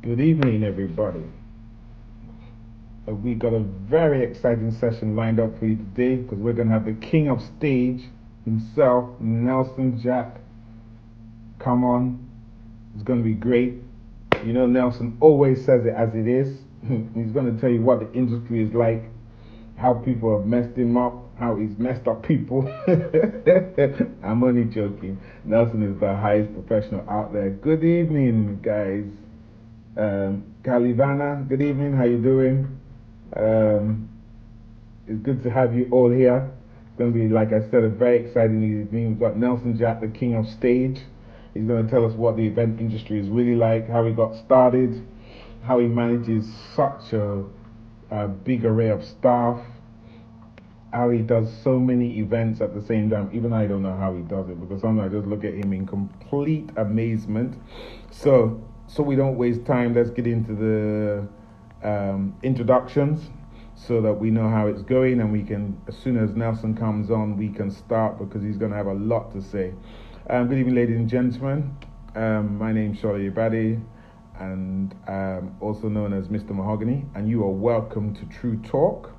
Good evening, everybody. We got a very exciting session lined up for you today because we're going to have the king of stage himself, Nelson Jack. Come on, it's going to be great. You know, Nelson always says it as it is. He's going to tell you what the industry is like, how people have messed him up, how he's messed up people. I'm only joking. Nelson is the highest professional out there. Good evening, guys. Calivana, good evening. How you doing? Um, it's good to have you all here. It's going to be, like I said, a very exciting evening. We've got Nelson Jack, the king of stage. He's going to tell us what the event industry is really like, how he got started, how he manages such a big array of staff, how he does so many events at the same time. Even I don't know how he does it because sometimes I just look at him in complete amazement. So we don't waste time. Let's get into the introductions so that we know how it's going, and we can, as soon as Nelson comes on, we can start because he's going to have a lot to say. Good evening, ladies and gentlemen. My name's Shola Yabadi, and also known as Mr. Mahogany, and you are welcome to True Talk.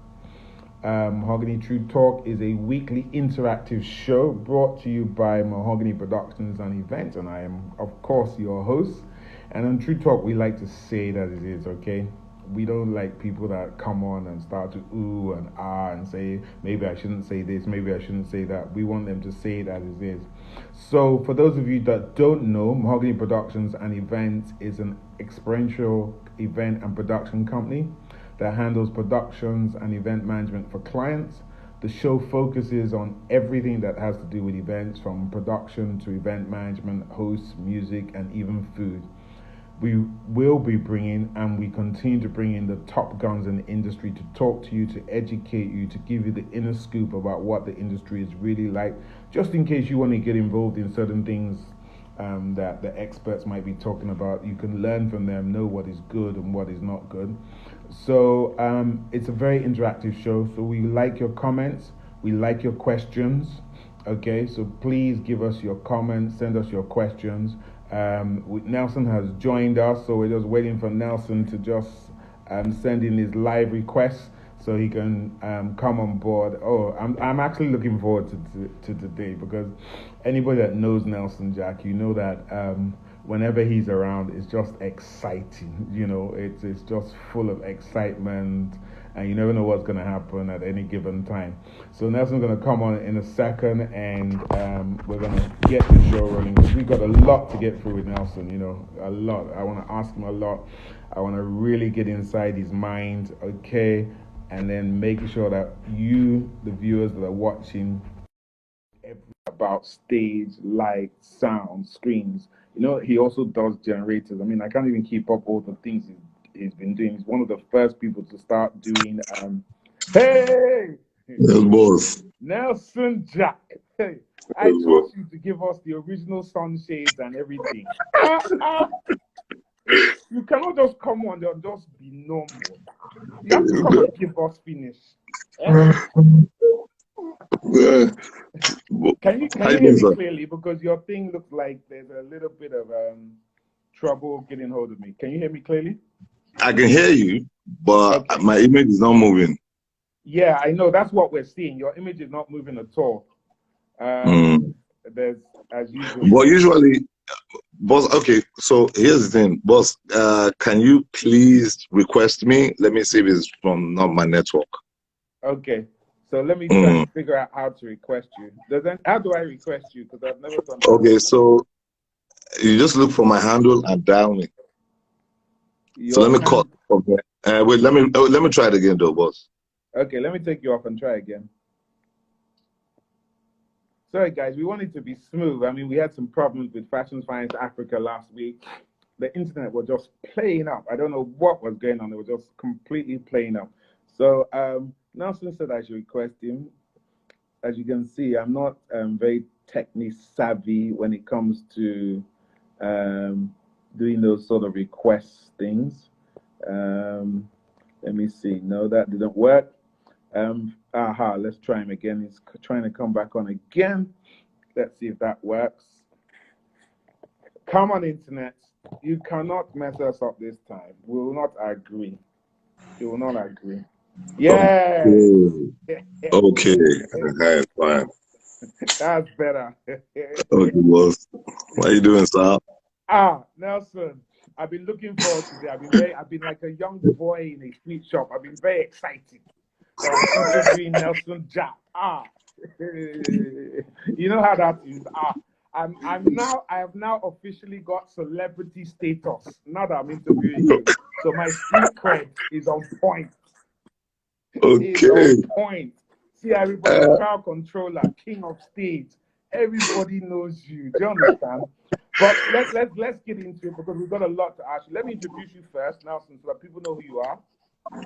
Mahogany True Talk is a weekly interactive show brought to you by Mahogany Productions and Events, and I am, of course, your host. And on True Talk, we like to say that it is, okay? We don't like people that come on and start to ooh and ah and say, maybe I shouldn't say this, maybe I shouldn't say that. We want them to say it as it is. So for those of you that don't know, Mahogany Productions and Events is an experiential event and production company that handles productions and event management for clients. The show focuses on everything that has to do with events, from production to event management, hosts, music, and even food. We will be bringing, and we continue to bring in, the top guns in the industry to talk to you, to educate you, to give you the inner scoop about what the industry is really like, just in case you want to get involved in certain things that the experts might be talking about. You can learn from them, know what is good and what is not good. So it's a very interactive show. So we like your comments, we like your questions. Okay, so please give us your comments, send us your questions. Nelson has joined us, so we're just waiting for Nelson to just send in his live request so he can come on board. Oh, I'm actually looking forward to today, because anybody that knows Nelson Jack, you know that whenever he's around, it's just exciting. You know, it's just full of excitement, and you never know what's going to happen at any given time. So Nelson's going to come on in a second, and we're going to get the show rolling, because we've got a lot to get through with Nelson, you know, a lot. I want to ask him a lot. I want to really get inside his mind, okay, and then making sure that you, the viewers that are watching, about stage, light, sound, screens. You know, he also does generators. I mean, I can't even keep up all the things he's been doing. He's one of the first people to start doing. Hey, Yes, boss. Nelson Jack. Hey, I Yes, boss. trust you to give us the original sunshades and everything. Ah, you cannot just come on and just be normal. You have to come and give us finish. Eh? Yeah. Can you How you hear doing, me sir? clearly? Because your thing looks like there's a little bit of trouble getting hold of me. Can you hear me clearly? I can hear you, but Okay. my image is not moving. Yeah, I know. That's what we're seeing. Your image is not moving at all. Mm. There's, as usual, But usually, boss, okay, so here's the thing, boss, can you please request me? Let me see if it's from not my network. Okay. So let me try Mm. and figure out how to request you. How do I request you? Because I've never done that Okay, before. so you just look for my handle and dial me. So let Your me call hand. from there. Wait, let me try it again though, boss. Okay, let me take you off and try again. Sorry, guys, we wanted to be smooth. I mean, we had some problems with Fashion Finance Africa last week. The internet was just playing up. I don't know what was going on. It was just completely playing up. So Nelson said I should request him. As you can see, I'm not very technically savvy when it comes to doing those sort of request things. Let me see. No, that didn't work. Let's try him again. He's trying to come back on again. Let's see if that works. Come on, internet. You cannot mess us up this time. We will not agree. We will not agree. Yes. Okay. Okay. Fine. That's better. Okay, boss. What are you doing, sir? Nelson, I've been looking forward to this. I've been like a young boy in a sweet shop. I've been very excited that I'm interviewing Nelson Jack. You know how that is. I have now officially got celebrity status now that I'm interviewing you. So my street cred is on point. Is Okay. on point. See everybody, crowd controller, king of stage. Everybody knows you. Do you understand? But let's get into it because we've got a lot to ask you. Let me introduce you first, Nelson, so that people know who you are.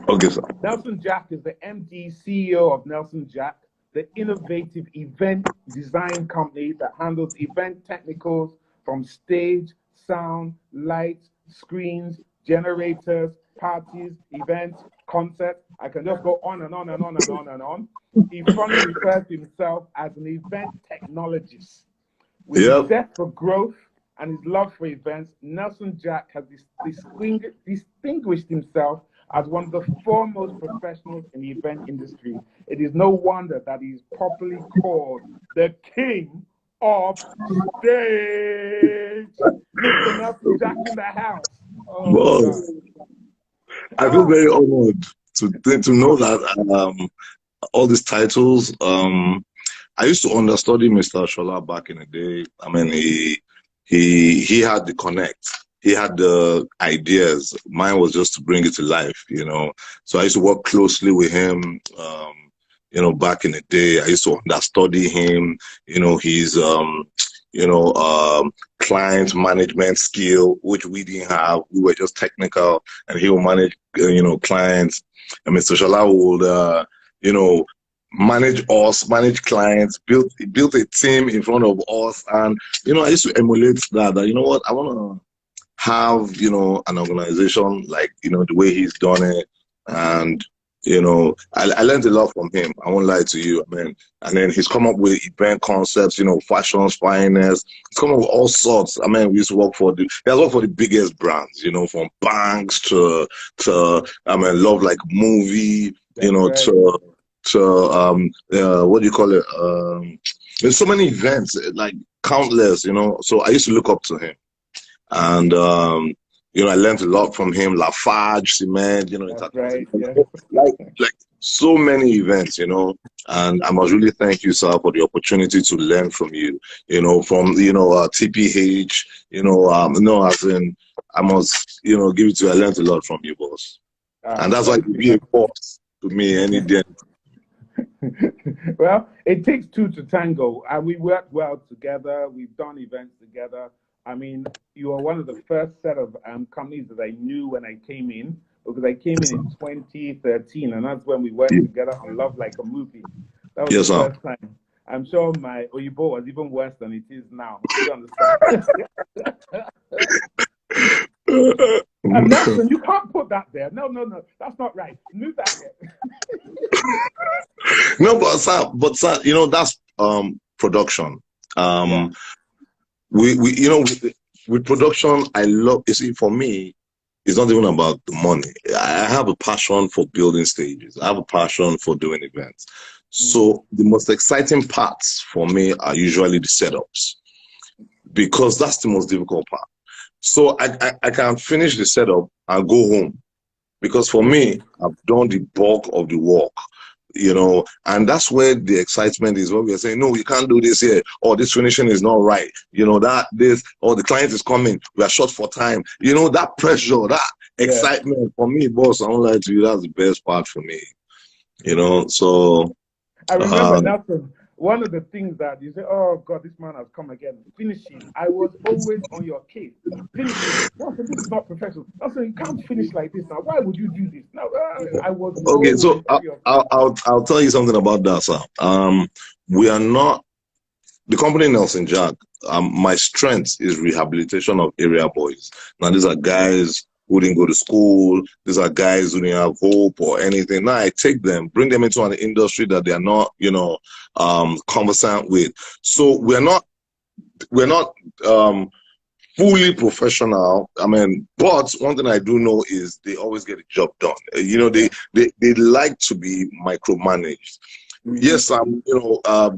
Okay, sir. Nelson Jack is the MD CEO of Nelson Jack, the innovative event design company that handles event technicals from stage, sound, lights, screens, generators, parties, events, concerts. I can just go on and on and on and on and on. He fondly refers to himself as an event technologist. With his zest for growth and his love for events, Nelson Jack has distinguished himself as one of the foremost professionals in the event industry. It is no wonder that he's popularly called the king of stage. Mr. Nelson Jack in the house. Oh my God. I feel very honored to know that all these titles. I used to understudy Mr. Shola back in the day. I mean, he had the connect. He had the ideas. Mine was just to bring it to life, you know. So I used to work closely with him. You know, back in the day, I used to understudy him. You know, his client management skill, which we didn't have. We were just technical, and he would manage, clients. And Mr. Shola would, manage us, manage clients, built a team in front of us. And, I used to emulate that, you know what, I want to have, an organization like, the way he's done it. And, I learned a lot from him. I won't lie to you. I mean, and then he's come up with event concepts, fashions, finance. He's come up with all sorts. I mean, we used to work he has worked for the biggest brands, from banks to Love Like Movie, what do you call it? There's so many events, like countless, So I used to look up to him, and I learned a lot from him. Lafarge Cement, like so many events, And I must really thank you, sir, for the opportunity to learn from you, from TPH, as in I must, give it to you. I learned a lot from you, boss, and that's why you be a boss to me any day. Well, it takes two to tango, and we work well together. We've done events together. I mean, you are one of the first set of companies that I knew when I came in, because I came in 2013, and that's when we worked together on Love Like a Movie. That was the first time. I'm sure my Oyibo was even worse than it is now. You understand? Nelson, you can't put that there. No, that's not right. Move that there. No, but sir, that's production. We with production, I love. You see, for me, it's not even about the money. I have a passion for building stages. I have a passion for doing events. So the most exciting parts for me are usually the setups, because that's the most difficult part. So I can finish the setup and go home, because for me, I've done the bulk of the work, and that's where the excitement is, when we are saying, no, you can't do this here, or this finishing is not right, or the client is coming, we are short for time, that pressure, that excitement for me, boss, I won't lie to you, that's the best part for me, so. I remember, Nelson, one of the things that you say, oh God, this man has come again. Finishing. I was always on your case. Finishing. Nelson, this is not professional. Nelson, you can't finish like this now. Why would you do this? Now, I was okay. So I'll tell you something about that, sir. We are not the company Nelson Jack. My strength is rehabilitation of area boys. Now, these are guys who didn't go to school. These are guys who didn't have hope or anything. Now I take them, bring them into an industry that they are not, conversant with. So we're not fully professional. I mean, but one thing I do know is they always get the job done. You know, they like to be micromanaged. Yes, I'm,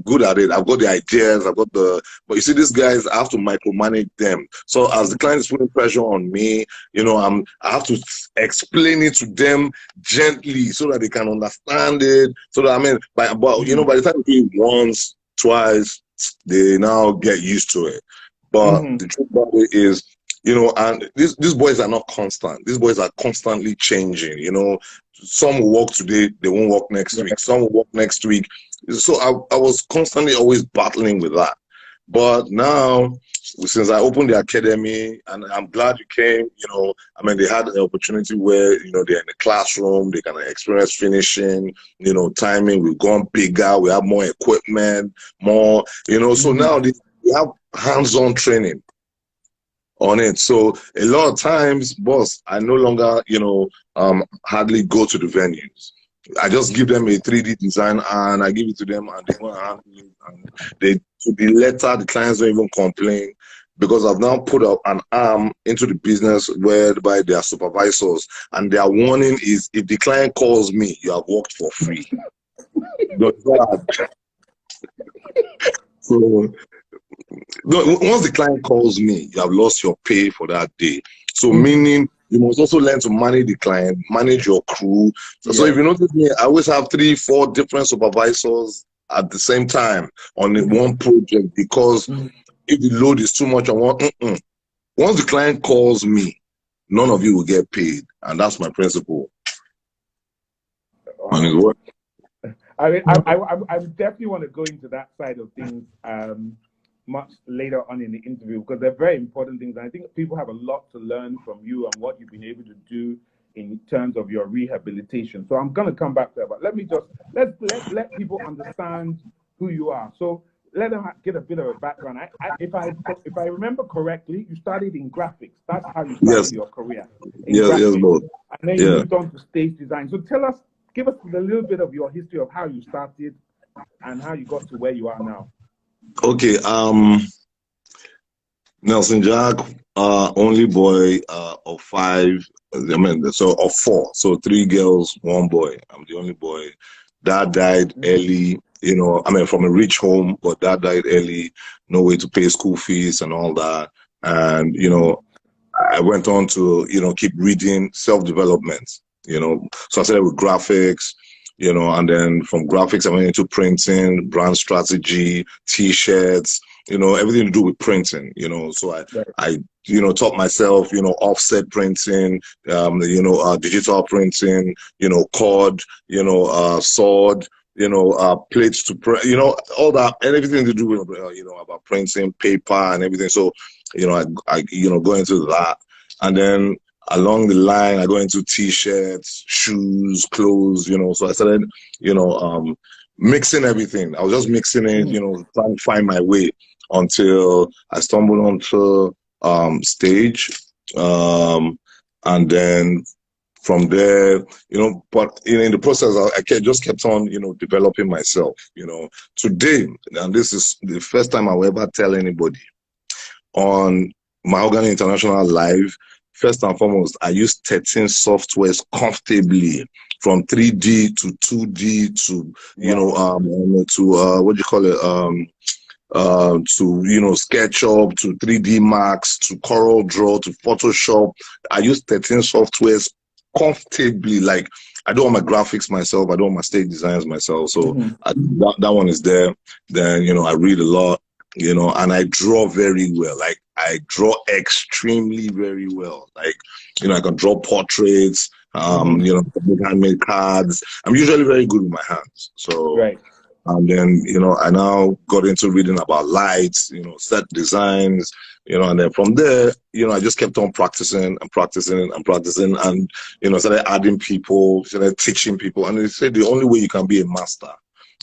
good at it. I've got the ideas. But you see, these guys, I have to micromanage them. So as the client is putting pressure on me, I have to explain it to them gently so that they can understand it. So that, I mean, by the time they do it once, twice, they now get used to it. But the truth about it is, and these boys are not constant. These boys are constantly changing. Some will work today, they won't work next week. Some will work next week. So I was constantly always battling with that. But now, since I opened the academy, and I'm glad you came, I mean, they had an opportunity where, they're in the classroom, they can experience finishing, timing. We've gone bigger, we have more equipment, more, so now we have hands-on training on it. So a lot of times, boss, I no longer, hardly go to the venues. I just give them a 3D design and I give it to them and they go and handle it. And to the letter, the clients don't even complain because I've now put up an arm into the business whereby they are supervisors and their warning is if the client calls me, you have worked for free. So once the client calls me, you have lost your pay for that day. So meaning you must also learn to manage the client, manage your crew. So if you notice me, I always have 3, 4 different supervisors at the same time on one project because if the load is too much on one, once the client calls me, none of you will get paid. And that's my principle. And it's work. I mean, I definitely want to go into that side of things much later on in the interview because they're very important things. And I think people have a lot to learn from you and what you've been able to do in terms of your rehabilitation. So I'm going to come back to that, but let me just let people understand who you are. So let them get a bit of a background. If I remember correctly, you started in graphics. That's how you started your career. Yes, Lord. And then you moved on to stage design. So give us a little bit of your history of how you started and how you got to where you are now. Okay, Nelson Jack, only boy of 5, of 4, so 3 girls, 1 boy. I'm the only boy. Dad died early, from a rich home, but dad died early, no way to pay school fees and all that. And, I went on to, keep reading self-development, so I started with graphics, and then from graphics, I went into printing, brand strategy, T-shirts, everything to do with printing, so I taught myself, offset printing, digital printing, cord, sword, plates to print, all that, and everything to do with, about printing, paper and everything. So, I go into that. And then along the line, I go into T-shirts, shoes, clothes, so I started, mixing everything. I was just mixing it, trying to find my way until I stumbled onto stage. And then from there, but in the process, I just kept on, developing myself, Today, and this is the first time I'll ever tell anybody, on Mahogany International Live, first and foremost, I use 13 softwares comfortably, from 3D to 2D to, what do you call it? To SketchUp, to 3D Max, to Corel Draw, to Photoshop. I use 13 softwares comfortably. Like, I do all my graphics myself, I do all my stage designs myself, so that one is there. Then I read a lot, and I draw very well. Like, I draw extremely very well. Like, I can draw portraits, handmade cards. I'm usually very good with my hands. So and then, I now got into reading about lights, set designs, and then from there, I just kept on practicing and practicing and practicing and, started adding people, started teaching people. And they said the only way you can be a master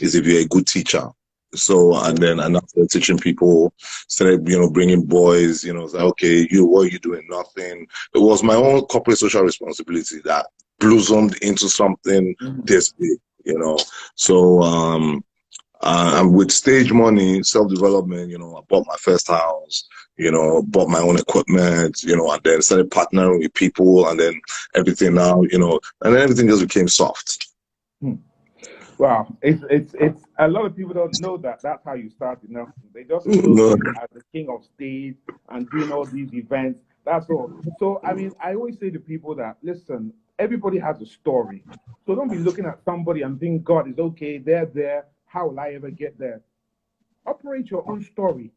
is if you're a good teacher. So, and then I started teaching people, started, bringing boys, say, okay, what are you doing? Nothing. It was my own corporate social responsibility that blossomed into something this big, So, And with stage money, self-development, I bought my first house, bought my own equipment, and then started partnering with people, and then everything now, and then everything just became soft. Hmm. Wow, it's a lot of people don't know that that's how you started, Nelson. They just know No. you as the king of stage and doing all these events. That's all. So I mean, I always say to people that listen, everybody has a story. So don't be looking at somebody and think God is okay, they're there. How will I ever get there? Operate your own story,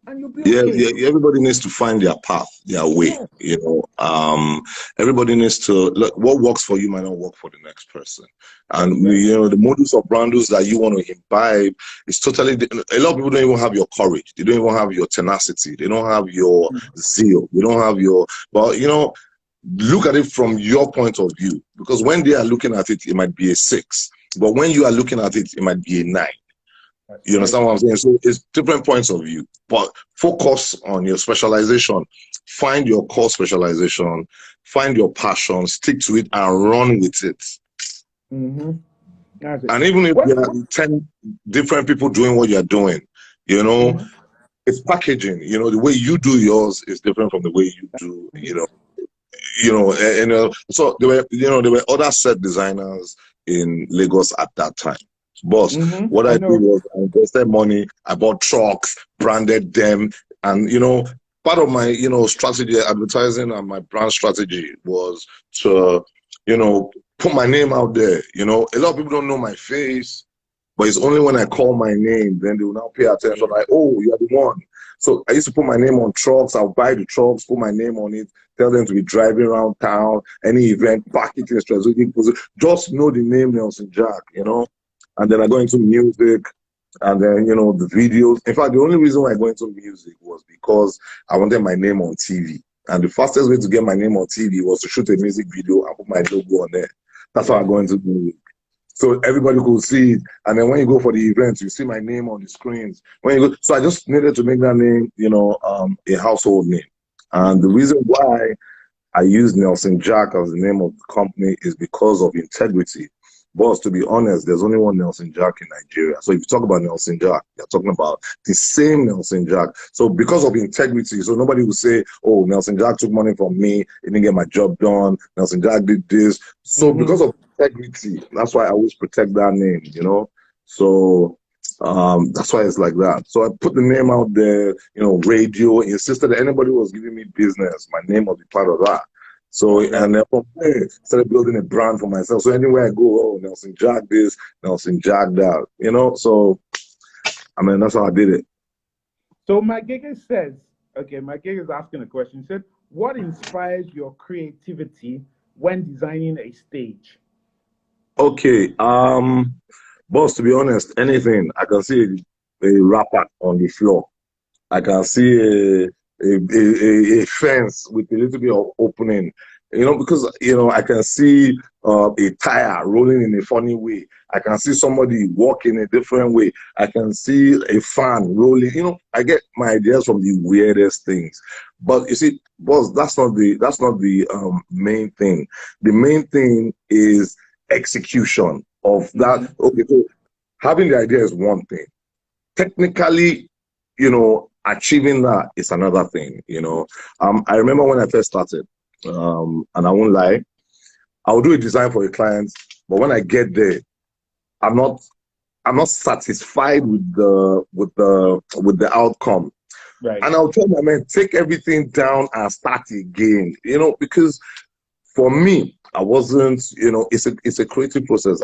and you'll be Yeah, okay. yeah, everybody needs to find their path, their way. Yes. Everybody needs to look what works for you might not work for the next person. And Very the modus operandi that you want to imbibe is totally a lot of people don't even have your courage, they don't even have your tenacity, they don't have your true. zeal, they don't have your but look at it from your point of view. Because when they are looking at it, it might be a 6. But when you are looking at it, it might be a 9. That's You right. understand what I'm saying? So it's different points of view, but focus on your specialization. Find your core specialization, find your passion, stick to it, and run with it. Mm-hmm. That's it. And even if What? there are 10 different people doing what you're doing, Mm-hmm. it's packaging. The way you do yours is different from the way you do, so there were other set designers in Lagos at that time. But Mm-hmm. what I I did know. was I invested money, I bought trucks, branded them, and part of my strategy, advertising and my brand strategy was to put my name out there. A lot of people don't know my face, but it's only when I call my name, then they will now pay attention. Like, oh, you're the one. So I used to put my name on trucks. I'll buy the trucks, put my name on it, tell them to be driving around town, any event, park it in a strategic position. Just know the name Nelson Jack. And then I go into music, and then the videos. In fact, the only reason why I go into music was because I wanted my name on TV. And the fastest way to get my name on TV was to shoot a music video and put my logo on there. That's how I Yeah. go into music. So everybody could see it. And then when you go for the events, you see my name on the screens. So I just needed to make that name, a household name. And the Mm-hmm. reason why I use Nelson Jack as the name of the company is because of integrity. Boss, to be honest, there's only one Nelson Jack in Nigeria. So if you talk about Nelson Jack, you're talking about the same Nelson Jack. So because of integrity, so nobody will say, oh, Nelson Jack took money from me, he didn't get my job done, Nelson Jack did this. So Mm-hmm. because of integrity, that's why I always protect that name. So that's why it's like that. So I put the name out there, radio, insisted that anybody who was giving me business, my name must be part of that. So, That's right. and then from there, started building a brand for myself. So anywhere I go, oh, Nelson Jack this, Nelson Jack that, so, that's how I did it. So my Gege says, okay, my Gege is asking a question. He said, what inspires your creativity when designing a stage? Okay, boss, to be honest, anything, I can see a rapper on the floor. I can see a fence with a little bit of opening, because I can see a tire rolling in a funny way. I can see somebody walk in a different way. I can see a fan rolling. I get my ideas from the weirdest things. But you see, boss, that's not the main thing. The main thing is execution of that. Mm-hmm. Okay, so having the idea is one thing. Technically, achieving that is another thing. I remember when I first started, and I won't lie, I will do a design for a client, but when I get there, I'm not I'm not satisfied with the outcome. Right. And I'll tell my man, take everything down and start again. Because for me, I wasn't, it's a creative process.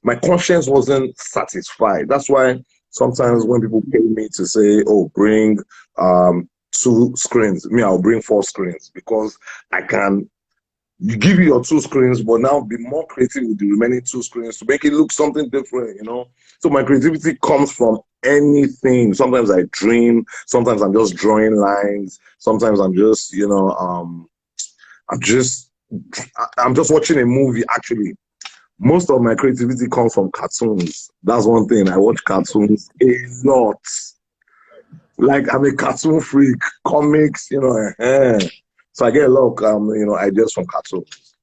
My conscience wasn't satisfied. That's why sometimes when people pay me to say, oh, bring 2 screens, I'll bring 4 screens because I can give you your 2 screens, but now be more creative with the remaining 2 screens to make it look something different. So my creativity comes from anything. Sometimes I dream, sometimes I'm just drawing lines, sometimes I'm just I'm just watching a movie. Actually, most of my creativity comes from cartoons. That's one thing. I watch cartoons a lot. Like I'm a cartoon freak, comics. So I get a lot of ideas from cartoons.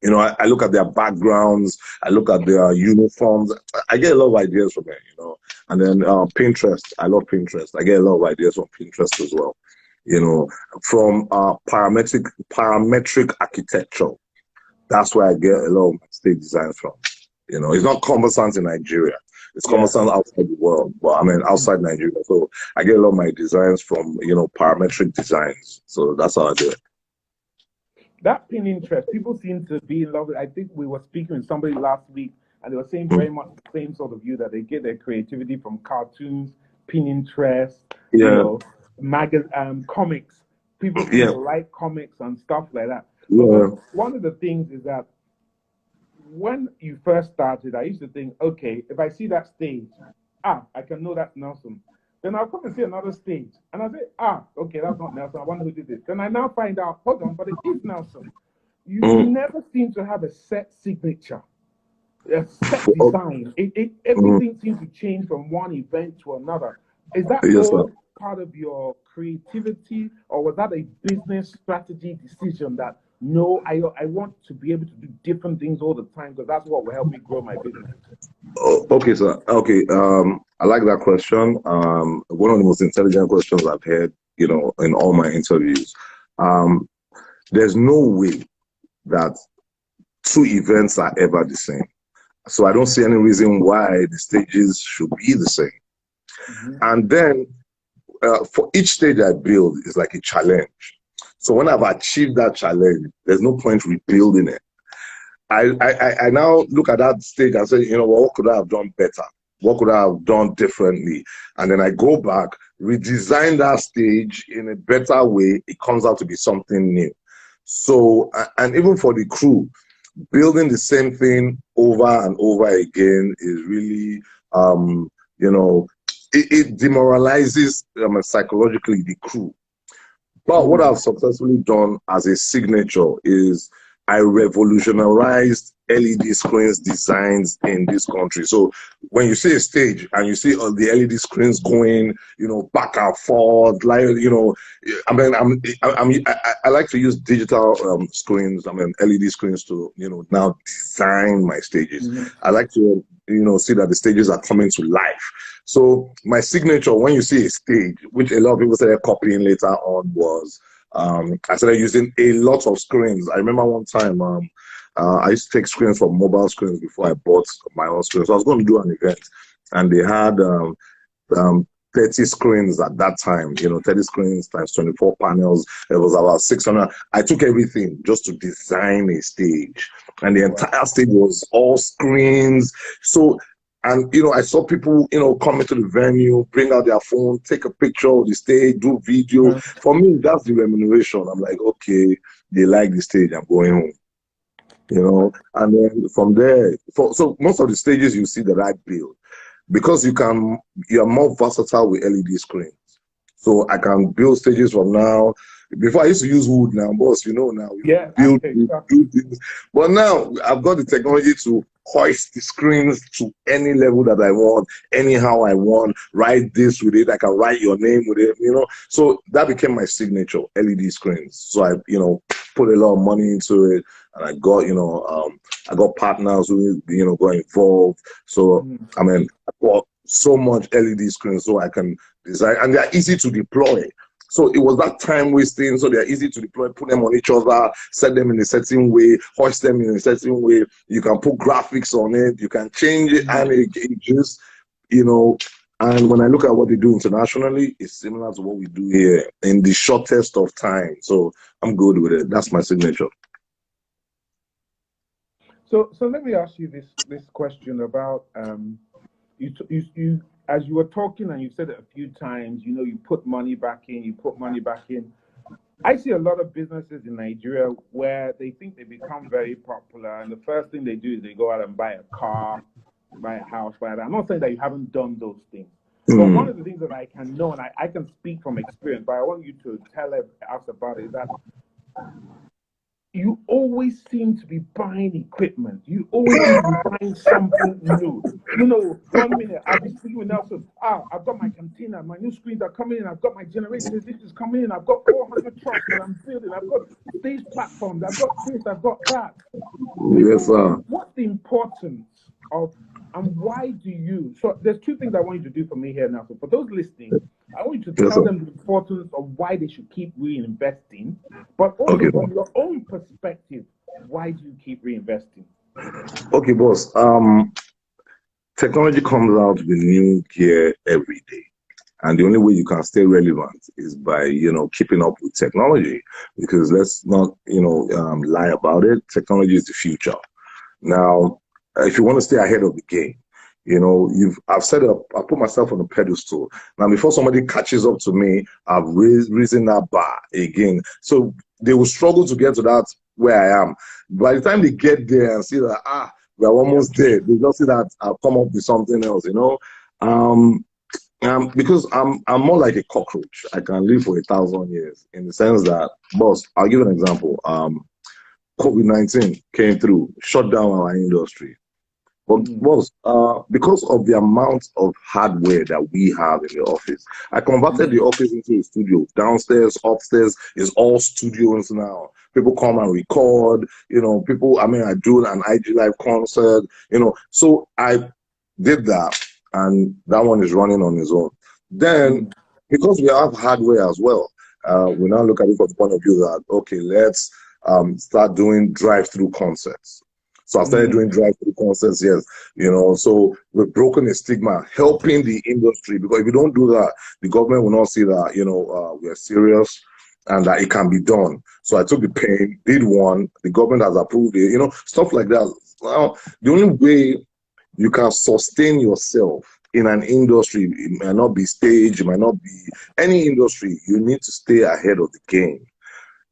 You know, I look at their backgrounds, I look at their uniforms. I get a lot of ideas from it, you know. And then Pinterest, I love Pinterest. I get a lot of ideas from Pinterest as well. You know, from parametric architecture. That's where I get a lot of my stage designs from. You know, it's not cumbersome in Nigeria. It's cumbersome outside the world, but I mean outside Nigeria. So I get a lot of my designs from, you know, parametric designs. So that's how I do it. That Pinterest, people seem to be in love with. I think we were speaking with somebody last week, and they were saying very much the same sort of view, that they get their creativity from cartoons, Pinterest, you know, comics. People seem to like comics and stuff like that. But one of the things is that when you first started, I used to think, okay, if I see that stage, I can know that's Nelson. Then I'll come and see another stage, and I say, okay, that's not Nelson. I wonder who did this. Then I now find out, hold on, but it is Nelson. You never seem to have a set signature, a set design. Everything seems to change from one event to another. Is that all part of your creativity, or was that a business strategy decision that, no, I want to be able to do different things all the time, because that's what will help me grow my business? Okay, sir. Okay, I like that question. One of the most intelligent questions I've had, you know, in all my interviews. There's no way that two events are ever the same. So I don't see any reason why the stages should be the same. And then for each stage I build is like a challenge. So when I've achieved that challenge, there's no point rebuilding it. I now look at that stage and say, you know, what could I have done better? What could I have done differently? And then I go back, redesign that stage in a better way. It comes out to be something new. So, and even for the crew, building the same thing over and over again is really, you know, it demoralizes psychologically the crew. But what I've successfully done as a signature is I revolutionized LED screens designs in this country. So when you see a stage and you see all the LED screens going, you know, back and forth, like, you know, I mean, I like to use digital screens, LED screens to, you know, now design my stages. I like to, you know, see that the stages are coming to life. So my signature, when you see a stage, which a lot of people started copying later on, was I started using a lot of screens. I remember one time I used to take screens from mobile screens before I bought my own screens. So I was going to do an event, and they had 30 screens at that time, you know, 30 screens times 24 panels. It was about 600. I took everything just to design a stage, and the entire stage was all screens. So, and, you know, I saw people, you know, come into the venue, bring out their phone, take a picture of the stage, do video. For me, that's the remuneration. I'm like, okay, they like the stage, I'm going home. You know, and then from there, so most of the stages you see that I build, because you're more versatile with LED screens. So I can build stages from now. Before I used to use wood, now, boss, you know, now build things. But now I've got the technology to hoist the screens to any level that I want, anyhow I want, write this with it. I can write your name with it, you know. So that became my signature, LED screens. So I, you know, put a lot of money into it, and I got, you know, I got partners who, you know, got involved. So I mean, I bought so much LED screens so I can design, and they're easy to deploy. So it was that time wasting. So they're easy to deploy, put them on each other, set them in a certain way, hoist them in a certain way. You can put graphics on it, you can change it, and it just, you know. And when I look at what they do internationally, it's similar to what we do here in the shortest of time. So I'm good with it. That's my signature. So let me ask you this question about you as you were talking, and you said it a few times, you know, you put money back in, you put money back in. I see a lot of businesses in Nigeria where they think they become very popular, and the first thing they do is they go out and buy a car, buy a house, buy that. I'm not saying that you haven't done those things, but one of the things that I can know, and I can speak from experience, but I want you to tell us about it, is that you always seem to be buying equipment. You always seem to be buying something new. You know, 1 minute I'll be speaking with Nelson. I've got my container, my new screens are coming in, I've got my generators, this is coming in, I've got 400 trucks that I'm building, I've got stage platforms, I've got this, I've got that. Yes, sir. What's the importance of, and why do you? So there's two things I want you to do for me here now. So for those listening, I want you to Yes, tell sir. them the importance of why they should keep reinvesting, but also Okay. from your own perspective, why do you keep reinvesting? Okay, boss. Technology comes out with new gear every day. And the only way you can stay relevant is by, keeping up with technology. Because let's not, lie about it. Technology is the future. Now, if you want to stay ahead of the game, I've set up, I put myself on a pedestal. Now, before somebody catches up to me, I've risen that bar again. So they will struggle to get to that where I am. By the time they get there and see that, we're almost there, they just see that I've come up with something else, because I'm more like a cockroach. I can live for 1,000 years in the sense that, boss, I'll give an example. COVID-19 came through, shut down our industry. But boss, because of the amount of hardware that we have in the office, I converted the office into a studio. Downstairs, upstairs is all studios now. People come and record, I do an IG Live concert, So I did that, and that one is running on its own. Then, because we have hardware as well, we now look at it from the point of view that, okay, let's start doing drive-through concerts. So I started doing drive-through concerts, yes, so we've broken a stigma, helping the industry, because if you don't do that, the government will not see that, we're serious and that it can be done. So I took the pain, did one, the government has approved it, stuff like that. Now, the only way you can sustain yourself in an industry, it might not be stage, it might not be any industry, you need to stay ahead of the game.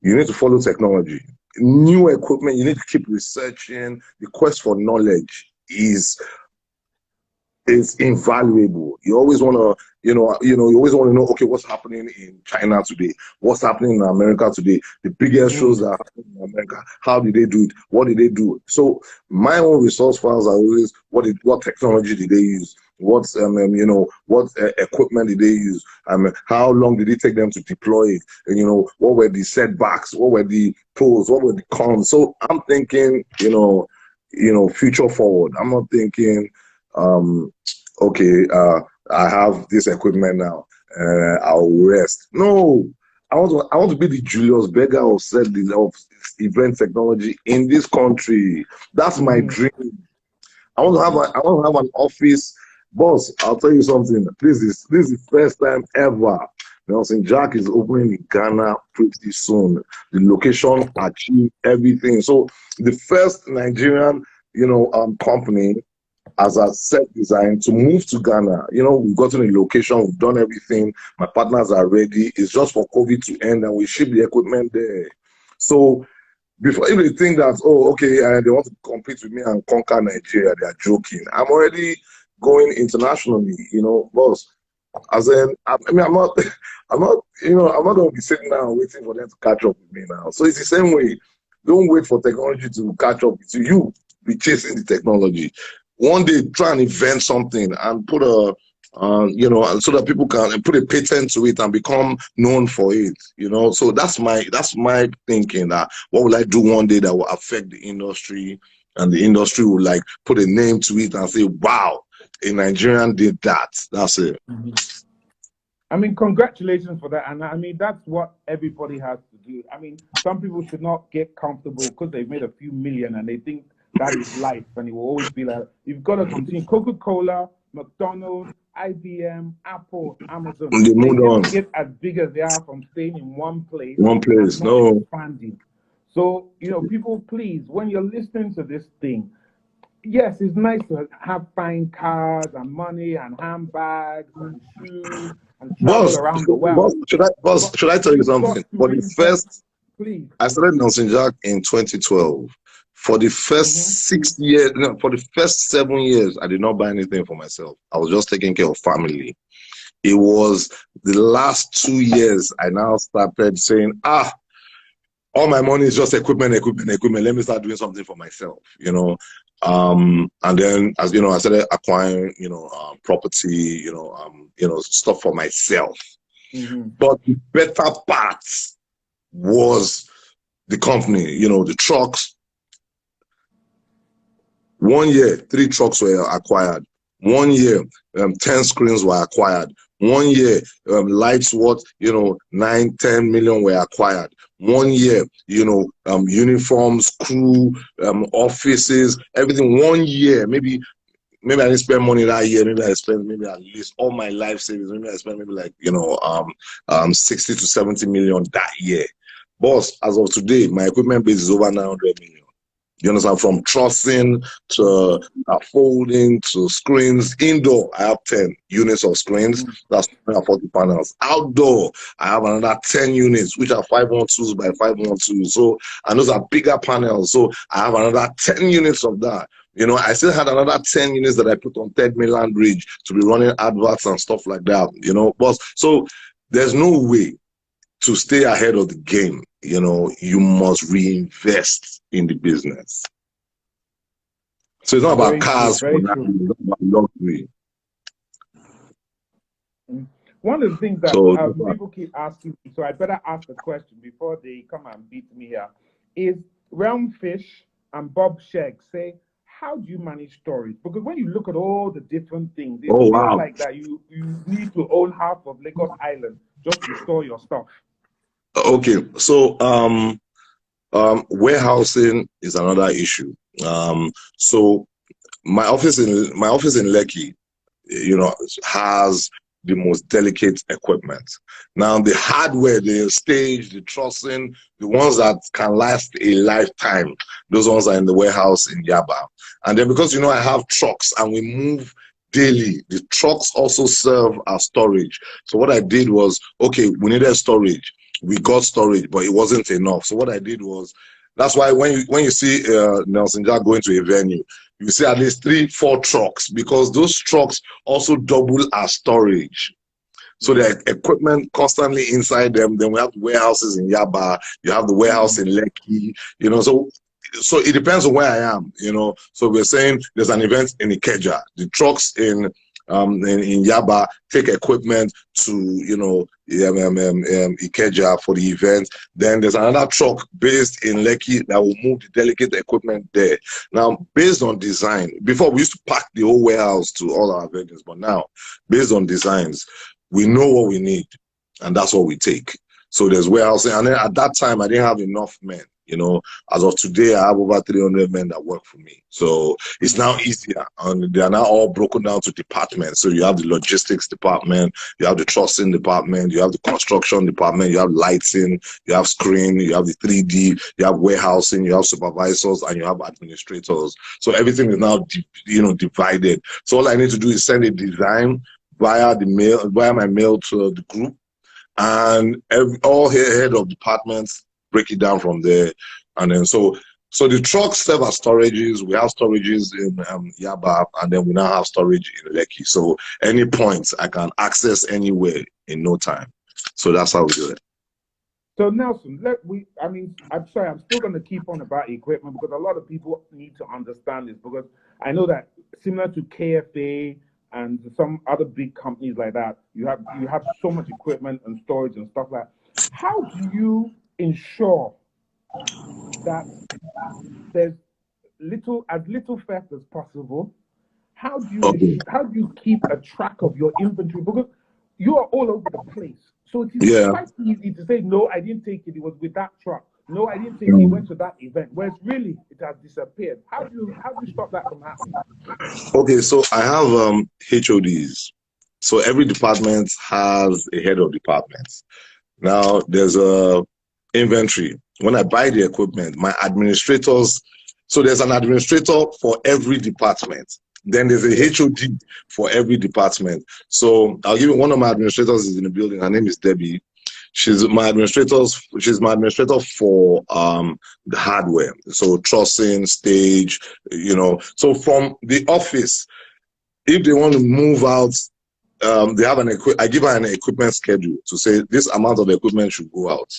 You need to follow technology. New equipment, you need to keep researching. The quest for knowledge is invaluable. You always want to, you always want to know, okay, what's happening in China today? What's happening in America today? The biggest shows that are happening in America, how did they do it? What did they do? So my own resource files are always, what technology did they use? What equipment did they use? How long did it take them to deploy it? And what were the setbacks? What were the pros? What were the cons? So I'm thinking, future forward. I'm not thinking, okay, I have this equipment now, I'll rest. No, I want to be the Julius Berger of event technology in this country. That's my dream. I want to have an office. Boss, I'll tell you something. This is the first time ever Nelson Jack is opening in Ghana pretty soon. The location achieved everything. So the first Nigerian, company as a set design to move to Ghana. We've gotten a location, we've done everything. My partners are ready. It's just for COVID to end and we ship the equipment there. So before if they think that, okay, they want to compete with me and conquer Nigeria, they are joking. I'm already going internationally, boss. As in, I'm not, I'm not going to be sitting down waiting for them to catch up with me now. So it's the same way. Don't wait for technology to catch up with you. You be chasing the technology. One day, try and invent something and put so that people can put a patent to it and become known for it. So that's my thinking. That what will I do one day that will affect the industry, and the industry will like put a name to it and say, "Wow, a Nigerian did that." That's it. I mean, congratulations for that. And that's what everybody has to do. Some people should not get comfortable because they've made a few million and they think that is life. And it will always be like, you've got to continue. Coca-Cola, McDonald's, IBM, Apple, Amazon. They They moved on. never get as big as they are from staying in one place. No. Expanding. So, people, please, when you're listening to this thing, yes, it's nice to have fine cars and money and handbags and shoes and travel around the world. Should I tell you something? For the first, please. I started Nelson Jack in 2012. For the first 6 years, for the first 7 years, I did not buy anything for myself. I was just taking care of family. It was the last 2 years I now started saying, all my money is just equipment. Let me start doing something for myself, and then, as you know, I started acquiring, property, stuff for myself. But the better part was the company, the trucks. 1 year, 3 trucks were acquired. 1 year, 10 screens were acquired. 1 year, lights worth, 9, 10 million were acquired. 1 year, uniforms, crew, offices, everything. 1 year, maybe I didn't spend money that year. Maybe I spent at least all my life savings. Maybe I spent 60 to 70 million that year. Boss, as of today, my equipment base is over 900 million. You understand? From trussing to folding to screens. Indoor, I have 10 units of screens. That's 40 panels. Outdoor, I have another 10 units, which are 512s by 512s. So, and those are bigger panels. So I have another 10 units of that. I still had another 10 units that I put on Third Mainland Bridge to be running adverts and stuff like that. But so there's no way to stay ahead of the game. You must reinvest in the business. So it's not about cars, it's about luxury. One of the things that people keep asking, so I better ask the question before they come and beat me here, is Realm Fish and Bob Sheg say, how do you manage storage? Because when you look at all the different things, it feels like that you need to own half of Lagos Island just to store your stuff. Okay, so warehousing is another issue. So my office in Lekki, has the most delicate equipment. Now the hardware, the stage, the trussing, the ones that can last a lifetime, those ones are in the warehouse in Yaba. And then because I have trucks and we move daily, the trucks also serve as storage. So what I did was, okay, we needed storage. We got storage, but it wasn't enough. So what I did was, that's why when you see Nelson Jack going to a venue, you see at least 3-4 trucks, because those trucks also double as storage. So the equipment constantly inside them. Then we have warehouses in Yaba. You have the warehouse in Lekki. So it depends on where I am. So we're saying there's an event in Ikeja. The trucks in Yaba take equipment to Ikeja for the event. Then there's another truck based in Lekki that will move the delicate equipment there. Now, based on design, before we used to pack the whole warehouse to all our venues, but now, based on designs, we know what we need, and that's what we take. So there's warehousing, and then at that time I didn't have enough men. As of today, I have over 300 men that work for me. So it's now easier, and they are now all broken down to departments. So you have the logistics department, you have the trussing department, you have the construction department, you have lighting, you have screen, you have the 3D, you have warehousing, you have supervisors, and you have administrators. So everything is now, divided. So all I need to do is send a design via my mail to the group, and all head of departments break it down from there. And then so the trucks serve as storages. We have storages in Yaba, and then we now have storage in Lekki. So any points I can access anywhere in no time. So that's how we do it. So Nelson, I'm sorry, I'm still going to keep on about equipment, because a lot of people need to understand this, because I know that similar to KFA and some other big companies like that, you have so much equipment and storage and stuff like that. How do you ensure that there's as little theft as possible? How do you keep a track of your inventory? Because you are all over the place. So it is quite easy to say, no, I didn't take it. It was with that truck. No, I didn't take it. It went to that event. Whereas really, it has disappeared. How do you stop that from happening? Okay, so I have HODs. So every department has a head of departments. Now there's a inventory. When I buy the equipment, my administrators, so there's an administrator for every department. Then there's a HOD for every department. So I'll give you one of my administrators is in the building. Her name is Debbie. She's my administrator for the hardware. So trussing, stage, So from the office, if they want to move out, they have I give her an equipment schedule to say this amount of equipment should go out.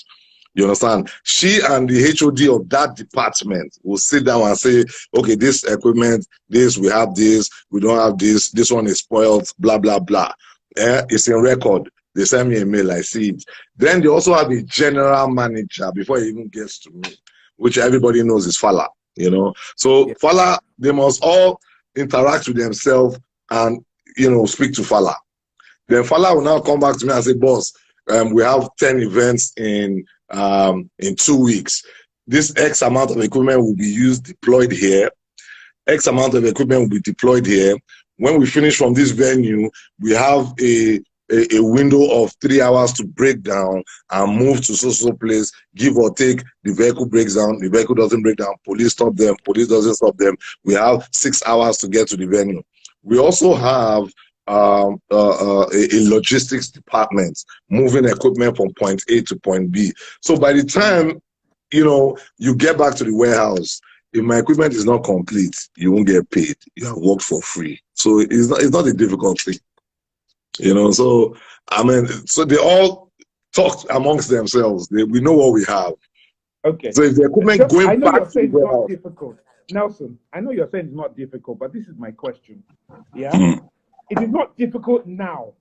You understand? She and the HOD of that department will sit down and say, okay, this equipment, this, we have this, we don't have this one is spoiled, blah, blah, blah. It's in record. They send me a mail, I see it. Then they also have a general manager before it even gets to me, which everybody knows is Fala, you know. So Yeah. Fala, they must all interact with themselves and, you know, speak to Fala. Then Fala will now come back to me and say, boss, we have 10 events in 2 weeks. This X amount of equipment will be used, deployed here. X amount of equipment will be deployed here. When we finish from this venue, we have a window of 3 hours to break down and move to so place, give or take. The vehicle breaks down, the vehicle doesn't break down, police stop them, police doesn't stop them. We have 6 hours to get to the venue. We also have a logistics department moving equipment from point A to point B. So by the time, you know, you get back to the warehouse, if my equipment is not complete, you won't get paid. You have worked for free. So it's not a difficult thing. You know, so I mean, so they all talk amongst themselves. We know what we have. Okay. So if the equipment going I know back you're to saying the it's not warehouse, difficult. Nelson, I know you're saying it's not difficult, but this is my question. Yeah? It is not difficult now.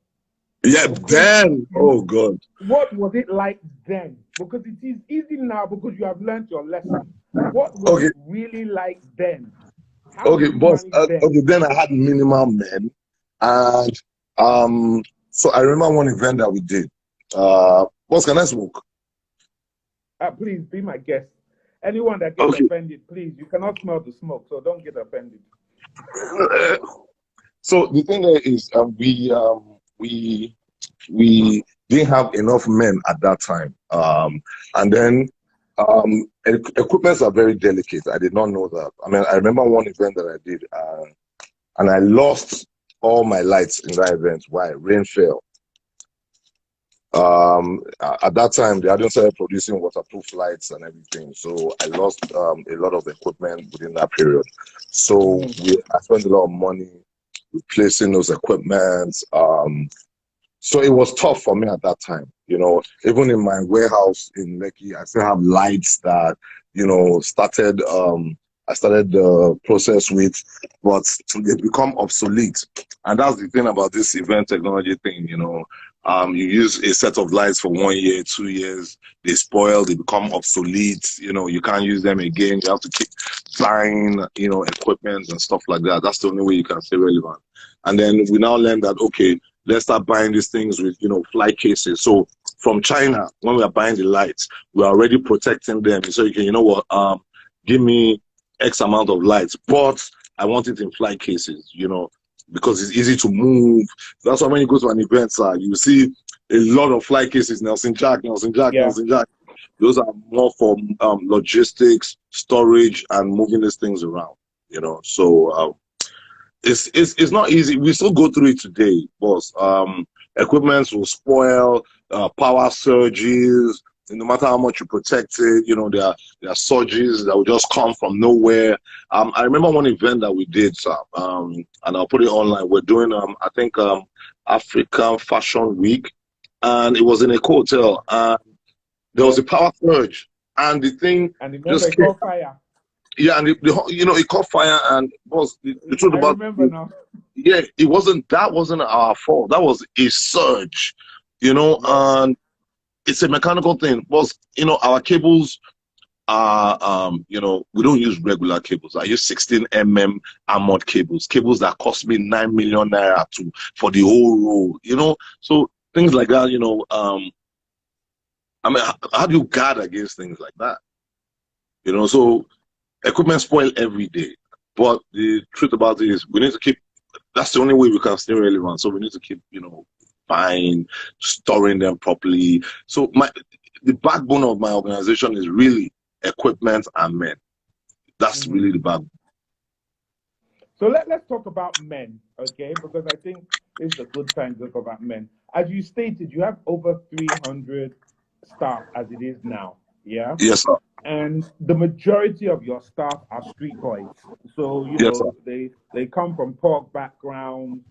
yeah, Okay? then, oh God. What was it like then? Because it is easy now because you have learned your lesson. What was it really like then? How Okay, did you boss. manage then? Okay, then I had minimal men, and so I remember one event that we did. Boss, can I smoke? Please be my guest. Anyone that gets offended, please, you cannot smell the smoke, so don't get offended. So the thing there is, we didn't have enough men at that time, and then equipments are very delicate. I did not know that. I mean, I remember one event that I did, and I lost all my lights in that event. Why? Rain fell. At that time, they hadn't started producing waterproof lights and everything, so I lost a lot of equipment within that period. So I spent a lot of money replacing those equipments. So it was tough for me at that time. You know, even in my warehouse in Lekki, I still have lights that, you know, I started the process with, but they become obsolete. And that's the thing about this event technology thing, you know. You use a set of lights for 1 year, 2 years, they spoil, they become obsolete, you know, you can't use them again. You have to keep buying, you know, equipment and stuff like that. That's the only way you can stay relevant. And then we now learn that, okay, let's start buying these things with, you know, fly cases. So from China, when we are buying the lights, we're already protecting them. So you can, you know what, give me X amount of lights, but I want it in fly cases, you know, because it's easy to move. That's why when you go to an event, you see a lot of fly cases, Nelson Jack. Those are more for logistics, storage, and moving these things around, you know. So it's not easy. We still go through it today, boss. Equipment will spoil, power surges. No matter how much you protect it, you know, there are surges that will just come from nowhere. I remember one event that we did, sir, and I'll put it online. We're doing, I think, African Fashion Week, and it was in a hotel. There was a power surge, and the thing just came. Fire. Yeah, and you know, it caught fire, and was the truth about remember now. Yeah, that wasn't our fault. That was a surge, you know, and it's a mechanical thing. Was, you know, our cables are you know, we don't use regular cables. I use 16 mm armored cables that cost me 9 million naira for the whole roll, you know. So things like that, you know, I mean, how do you guard against things like that? You know, so equipment spoil every day. But the truth about it is we need to keep, that's the only way we can stay relevant. So we need to keep, you know, buying, storing them properly. So the backbone of my organization is really equipment and men. That's really the backbone. So let's talk about men, okay? Because I think it's a good time to talk about men. As you stated, you have over 300 staff as it is now, yeah? Yes, sir. And the majority of your staff are street boys. So, you know, they come from poor backgrounds.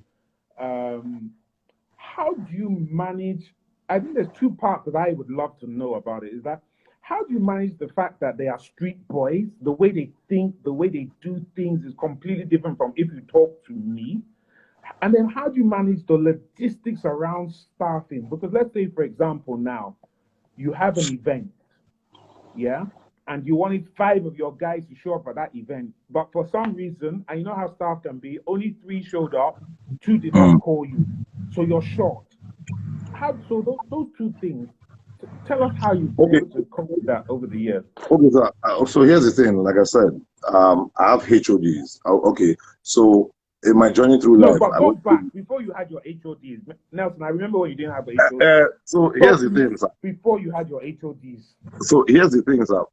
How do you manage? I think there's two parts that I would love to know about it. Is that How do you manage the fact that they are street boys? The way they think, the way they do things is completely different from if you talk to me. And then how do you manage the logistics around staffing? Because let's say, for example, now you have an event, yeah, and you wanted 5 of your guys to show up at that event, but for some reason, and you know how staff can be, only 3 showed up, 2 did not call you, so you're short. How so? Those 2 things. Tell us how you've been Okay. able to cope with that over the years. Okay, so here's the thing. Like I said, I have HODs. Okay, so in my journey through No, life, but I go went back through. before you had your HODs. Nelson, I remember when you didn't have a HOD. So Talk here's to the me thing, sir. before you had your HODs. So here's the thing, sir.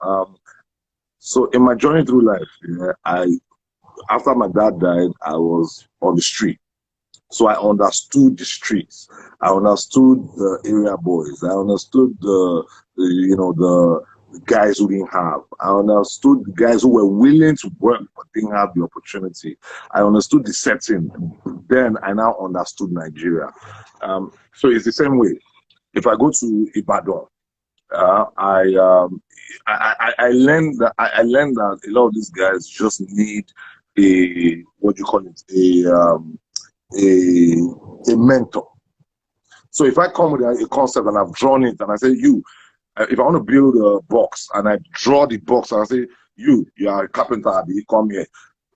So in my journey through life, yeah, after my dad died, I was on the street. So I understood the streets. I understood the area boys. I understood the guys who didn't have. I understood the guys who were willing to work but didn't have the opportunity. I understood the setting. Then I now understood Nigeria. So it's the same way. If I go to Ibadan, uh, I, um, I learned that I learned that a lot of these guys just need a what do you call it, a mentor. So if I come with a concept and I've drawn it and I say, if I want to build a box and I draw the box and I say, you are a carpenter, you come here,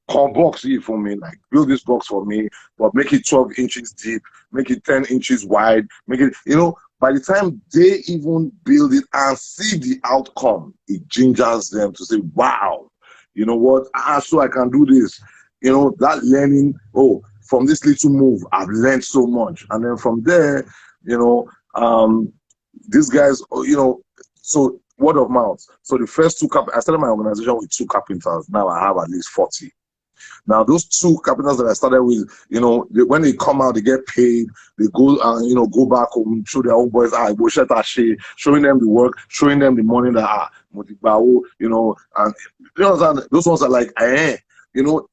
come box here for me, like build this box for me, but make it 12 inches deep, make it 10 inches wide, make it, by the time they even build it and see the outcome, it gingers them to say, wow, you know what, so I can do this. That learning, from this little move, I've learned so much. And then from there, these guys, so word of mouth. So the first I started my organization with 2 carpenters. Now I have at least 40. Now those 2 carpenters that I started with, when they come out, they get paid. They go and go back home, show their own boys, showing them the work, showing them the money that and those ones are like, okay, so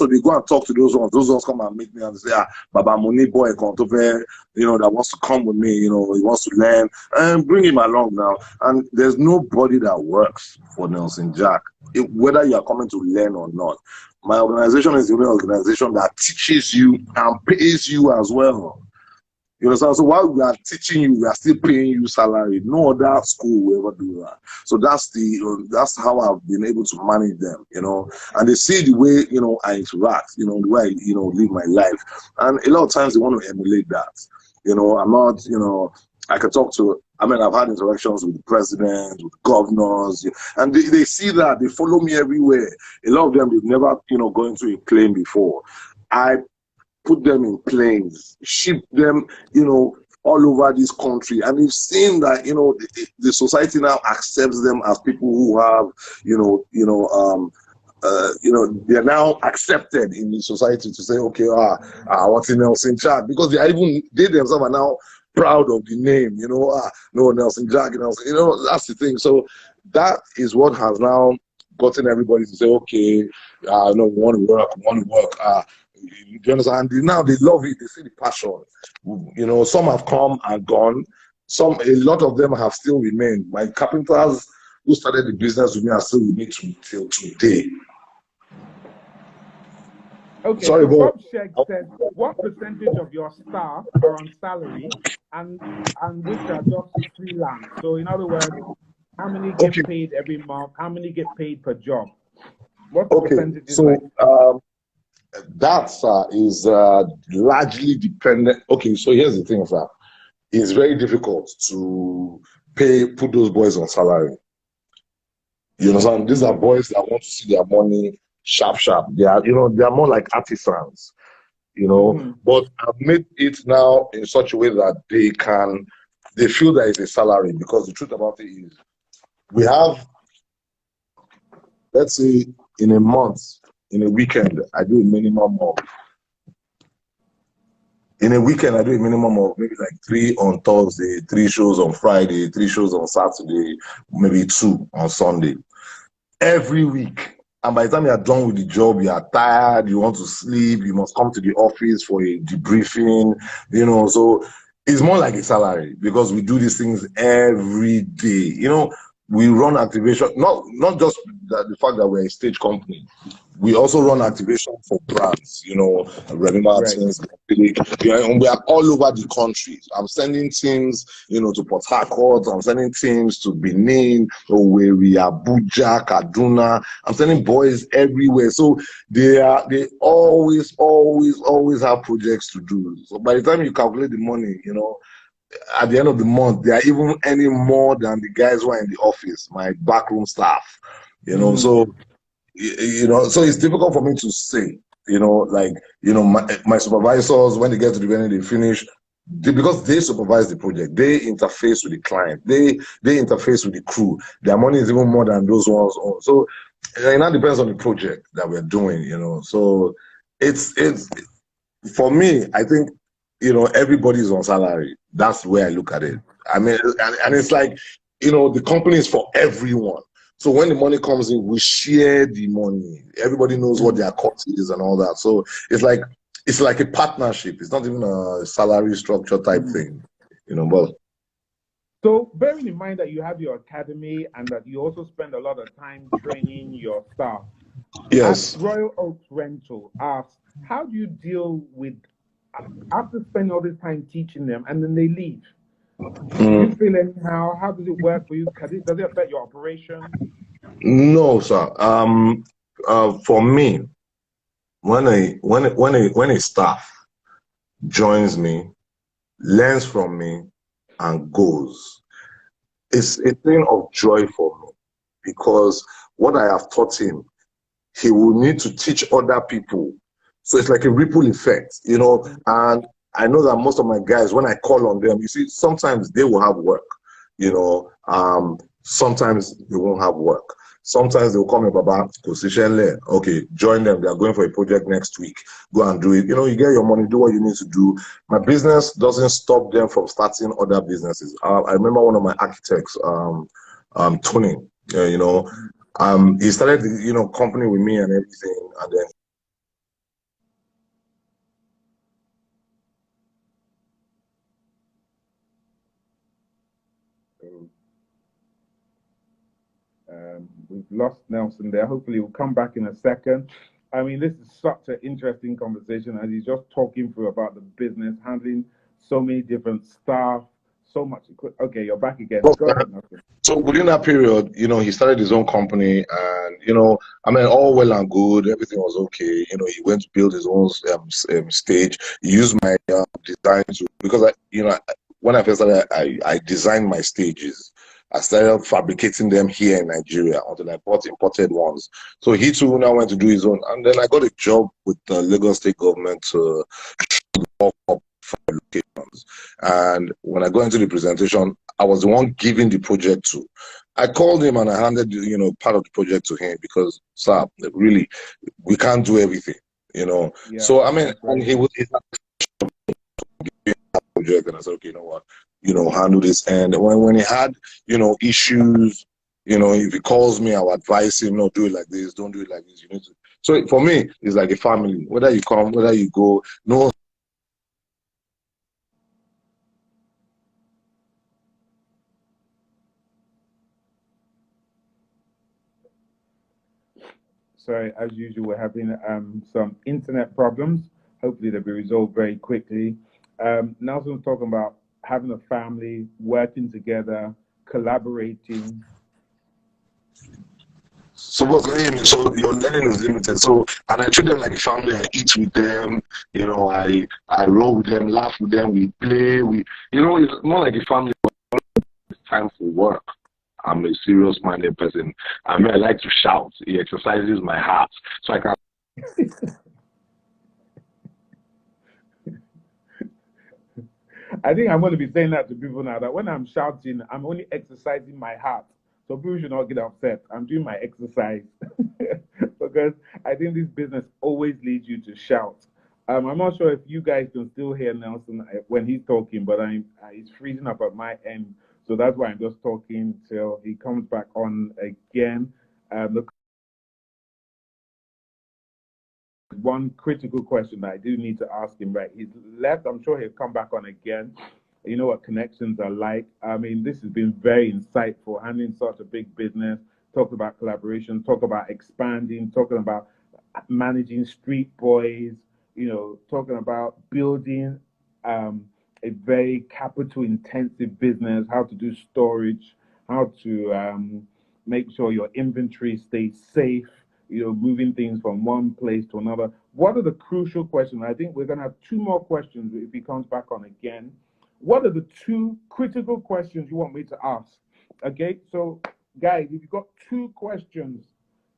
they go and talk to those ones. Those ones come and meet me and say, Baba Money boy, that wants to come with me, he wants to learn, and bring him along now. And there's nobody that works for Nelson Jack, whether you are coming to learn or not. My organization is the only organization that teaches you and pays you as well. You understand? So while we are teaching you, we are still paying you salary. No other school will ever do that. So that's how I've been able to manage them, and they see the way, I interact, the way I, live my life. And a lot of times they want to emulate that. I'm not, I can talk to, I've had interactions with the president, with governors, and they see that, they follow me everywhere. A lot of them, they've never, gone to a plane before. I put them in planes, ship them, all over this country. And we've seen that, the society now accepts them as people who have, they're now accepted in the society to say, okay, what's in Nelson Jack? Because they themselves are now proud of the name, no Nelson Jack, that's the thing. So that is what has now gotten everybody to say, okay, no, we want to work. Do you understand? And now they love it. They see the passion. Some have come and gone. A lot of them have still remained. My carpenters who started the business with me are still with me till today. Okay, sorry, so Bob Sheg said, what percentage of your staff are on salary and which are just freelance? So in other words, how many get paid every month? How many get paid per job? What the percentage is like? That is largely dependent. Okay, so here's the thing, sir. It's very difficult to put those boys on salary. You understand? These are boys that want to see their money sharp. They are, they are more like artisans, But I've made it now in such a way that they feel that it's a salary, because the truth about it is, we have, let's say, in a month, in a weekend, I do a minimum of maybe like 3 on Thursday, 3 shows on Friday, 3 shows on Saturday, maybe 2 on Sunday. Every week. And by the time you are done with the job, you are tired, you want to sleep, you must come to the office for a debriefing, so It's more like a salary because we do these things every day. We run activation, not just the fact that we're a stage company. We also run activation for brands, Remy Right. Martins, and we are all over the country. I'm sending teams, to Port Harcourt. I'm sending teams to Benin, Owerri, Abuja, Kaduna. I'm sending boys everywhere. So they always have projects to do. So by the time you calculate the money, at the end of the month, they are even earning more than the guys who are in the office, my backroom staff. So so it's difficult for me to say, my supervisors, when they get to the venue, they finish, because they supervise the project, they interface with the client, they interface with the crew. Their money is even more than those ones. So it now depends on the project that we're doing, So it's for me, I think, everybody's on salary. That's the way I look at it. I mean, and it's like, the company is for everyone. So when the money comes in, we share the money. Everybody knows what their cost is and all that. So it's like a partnership. It's not even a salary structure type thing, but So, bearing in mind that you have your academy and that you also spend a lot of time training your staff, as yes. Royal Oaks Rental asks, how do you deal with after spending all this time teaching them and then they leave? Do you Mm, feel anyhow? How does it work for you? Does it affect your operation? no, sir. For me, when a staff joins me, learns from me, and goes, it's a thing of joy for me because what I have taught him, he will need to teach other people. So it's like a ripple effect, and I know that most of my guys, when I call on them, you see, sometimes they will have work, sometimes they won't have work. Sometimes they'll call me, Baba, position. Okay, join them. They are going for a project next week. Go and do it. You get your money, do what you need to do. My business doesn't stop them from starting other businesses. I remember one of my architects, Tony, he started the company with me and everything, and then We've lost Nelson there. Hopefully, we'll come back in a second. I mean, this is such an interesting conversation as he's just talking through about the business, handling so many different staff, so much. Okay, you're back again. Go ahead, Nelson. so within that period, he started his own company, and I mean, all well and good, everything was okay. He went to build his own stage. He used my design to, because when I first started, I designed my stages. I started fabricating them here in Nigeria until I bought imported ones. So he too now went to do his own, and then I got a job with the Lagos State government to walk up 5 locations. And when I got into the presentation, I was the one giving the project to. I called him and I handed part of the project to him because, sir, really, we can't do everything. Yeah, So I mean, that's and right. he project, and I said, okay, you know what, handle this. And when he had issues, if he calls me, I'll advise him, no, do it like this, don't do it like this. You need to. So for me, it's like a family. Whether you come, whether you go, no. Sorry, as usual, we're having some internet problems. Hopefully, they'll be resolved very quickly. Nelson's talking about having a family, working together, collaborating. So what's learning? So your learning is limited. So and I treat them like a family. I eat with them. I roll with them, laugh with them. We play. It's more like a family. It's time for work. I'm a serious-minded person. I mean, I like to shout. It exercises my heart, so I can. I think I'm going to be saying that to people now that when I'm shouting, I'm only exercising my heart. So people should not get upset. I'm doing my exercise because I think this business always leads you to shout. I'm not sure if you guys can still hear Nelson when he's talking, but he's freezing up at my end. So that's why I'm just talking till he comes back on again. The one critical question that I do need to ask him, right? He's left. I'm sure he'll come back on again. You know what connections are like. I mean, this has been very insightful, handling such a big business, talk about collaboration, talk about expanding, talking about managing street boys, talking about building um, a very capital intensive business, how to do storage, how to make sure your inventory stays safe, moving things from one place to another. What are the crucial questions? I think we're going to have two more questions if he comes back on again. What are the two critical questions you want me to ask? Okay, so guys, if you've got two questions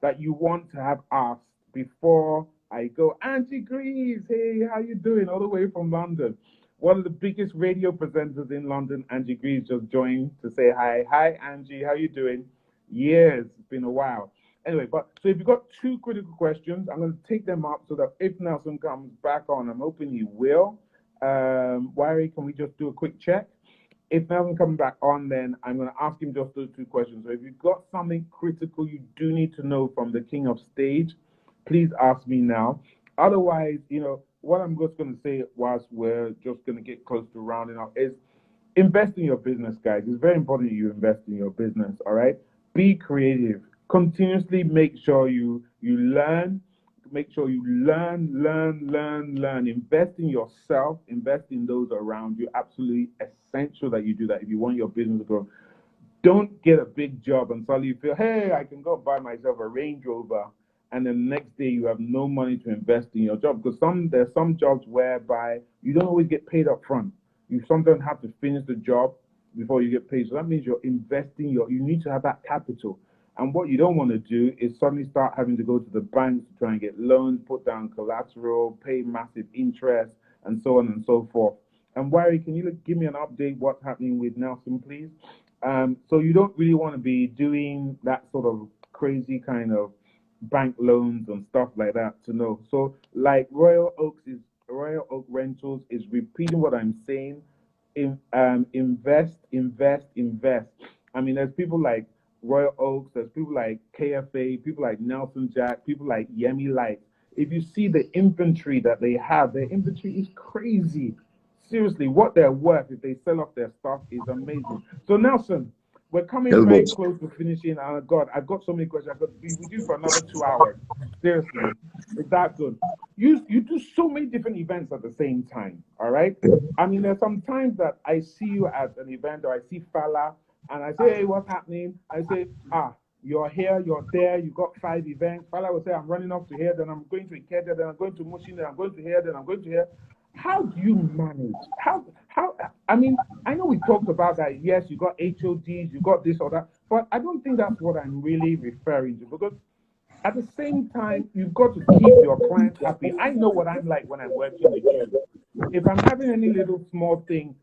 that you want to have asked before I go, Angie Greaves, hey, how you doing? All the way from London. One of the biggest radio presenters in London, Angie Greaves, just joined to say hi. Hi, Angie, how you doing? Years, it's been a while. Anyway, but so if you've got two critical questions, I'm going to take them up so that if Nelson comes back on, I'm hoping he will. Wiry, can we just do a quick check? If Nelson comes back on, then I'm going to ask him just those two questions. So if you've got something critical you do need to know from the king of stage, please ask me now. Otherwise, what I'm just going to say whilst we're just going to get close to rounding up is invest in your business, guys. It's very important you invest in your business, all right? Be creative. Continuously make sure you learn. Make sure you learn. Invest in yourself. Invest in those around you. Absolutely essential that you do that if you want your business to grow. Don't get a big job and suddenly you feel, hey, I can go buy myself a Range Rover, and then the next day you have no money to invest in your job, because there's some jobs whereby you don't always get paid up front. You sometimes have to finish the job before you get paid. So that means you're investing you need to have that capital. And what you don't want to do is suddenly start having to go to the bank to try and get loans, put down collateral, pay massive interest, and so on and so forth. And Wari, can you give me an update what's happening with Nelson, please? So you don't really want to be doing that sort of crazy kind of bank loans and stuff like that to know. So like Royal Oak Rentals is repeating what I'm saying. Invest. I mean, there's people like Royal Oaks, there's people like KFA, people like Nelson Jack, people like Yemi Light. If you see the inventory that they have, their inventory is crazy. Seriously, what they're worth if they sell off their stuff is amazing. So Nelson, we're coming very close to finishing. God, I've got so many questions. I could be with you for another 2 hours. Seriously, it's that good. You do so many different events at the same time. All right. I mean, there's some times that I see you at an event or I see Fala and I say, hey, what's happening? I say, you're here, you're there, you got 5 events. Fala will say, I'm running off to here, then I'm going to Ikeja, then I'm going to Mushin, then I'm going to here, then I'm going to here. How do you manage? How I mean, I know we talked about that, yes, you got HODs, you got this or that, but I don't think that's what I'm really referring to, because at the same time, you've got to keep your clients happy. I know what I'm like when I'm working with you. If I'm having any little small thing,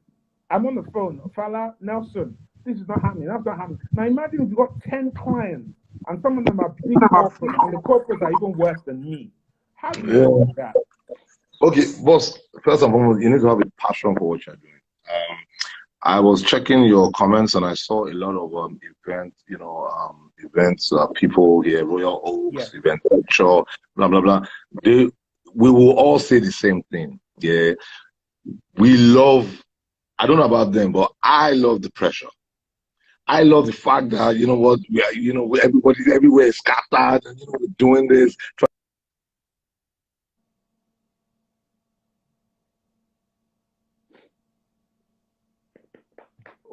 I'm on the phone, Fala, Nelson, this is not happening, that's not happening. Now imagine if you've got 10 clients, and some of them are big corporates, and the corporates are even worse than me. How do you manage that? Okay, boss, first and foremost, you need to have a passion for what you're doing. I was checking your comments and I saw a lot of events, people here, Royal Oaks, event culture, blah, blah, blah. We will all say the same thing. Yeah. We love, I don't know about them, but I love the pressure. I love the fact that, you know what, everybody everywhere is scattered and, we're doing this.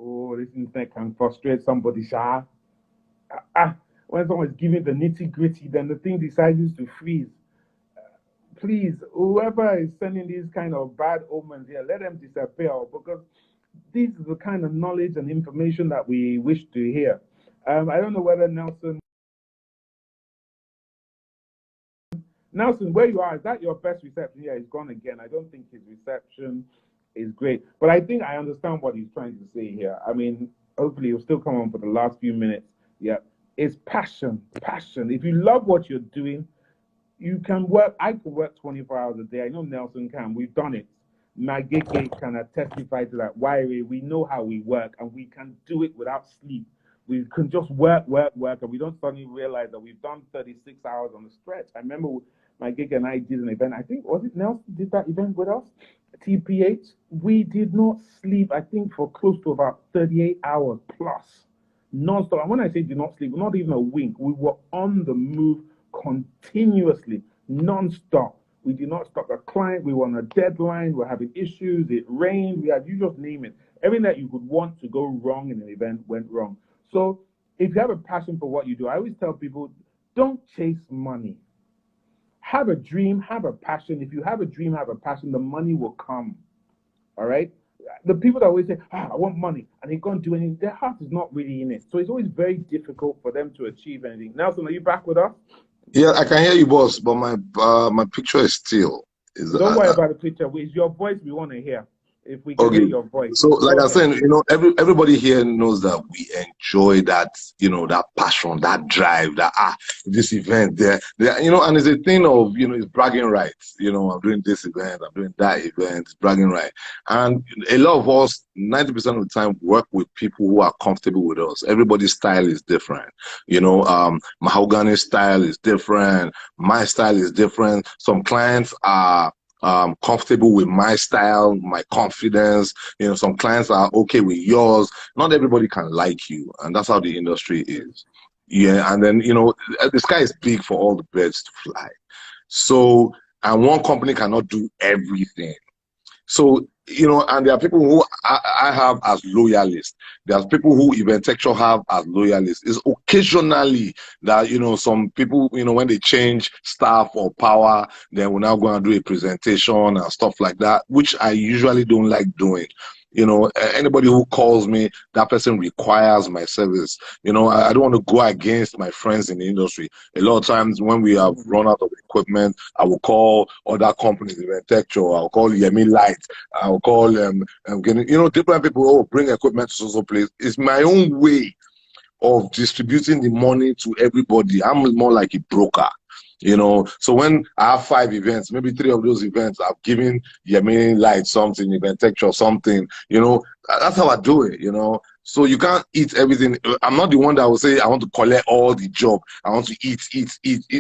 Oh, this internet can frustrate somebody, Sha. When someone's giving the nitty gritty, then the thing decides to freeze. Please, whoever is sending these kind of bad omens here, let them disappear, because this is the kind of knowledge and information that we wish to hear. I don't know whether Nelson, where you are, is that your best reception? Yeah, he's gone again. I don't think his reception is great, but I think I understand what he's trying to say here. I mean, hopefully he'll still come on for the last few minutes. Yeah, it's passion. If you love what you're doing, you can work. I can work 24 hours a day. I know Nelson can. We've done it. Magege can testify to that. Why we know how we work, and we can do it without sleep. We can just work, and we don't suddenly realize that we've done 36 hours on the stretch. I remember my gig and I did an event. I think, was it Nelson did that event with us? TPH. We did not sleep, I think, for close to about 38 hours plus, non-stop. And when I say did not sleep, not even a wink. We were on the move continuously, non-stop. We did not stop a client. We were on a deadline. We were having issues. It rained. We had, you just name it. Everything that you could want to go wrong in an event went wrong. So if you have a passion for what you do, I always tell people, don't chase money. Have a dream, have a passion. If you have a dream, have a passion, the money will come. All right? The people that always say, I want money, and they can't do anything, their heart is not really in it. So it's always very difficult for them to achieve anything. Nelson, are you back with us? Yeah, I can hear you, boss, but my picture is still. Don't worry about the picture. It's your voice we want to hear. If we can okay. hear your voice. So, like I said, everybody here knows that we enjoy that, that passion, that drive, that this event there, and it's a thing of, it's bragging rights. I'm doing this event, I'm doing that event, it's bragging right. And a lot of us, 90% of the time, work with people who are comfortable with us. Everybody's style is different. Mahogany style is different. My style is different. Some clients are comfortable with my style, my confidence. Some clients are okay with yours. Not everybody can like you, and that's how the industry is. Yeah, and then the sky is big for all the birds to fly. So, and one company cannot do everything. So, and there are people who I have as loyalists. There's people who Eventecture have as loyalists. It's occasionally that, some people, when they change staff or power, then we're now going to do a presentation and stuff like that, which I usually don't like doing. Anybody who calls me, that person requires my service. I don't want to go against my friends in the industry. A lot of times when we have run out of equipment, I will call other companies, Eventecture, I'll call Yemi Light, I'll call different people, bring equipment to so place. It's my own way of distributing the money to everybody. I'm more like a broker. So when I have 5 events, maybe 3 of those events I've given Yemini Light something, Eventecture something, that's how I do it, So you can't eat everything. I'm not the one that will say, I want to collect all the job. I want to eat.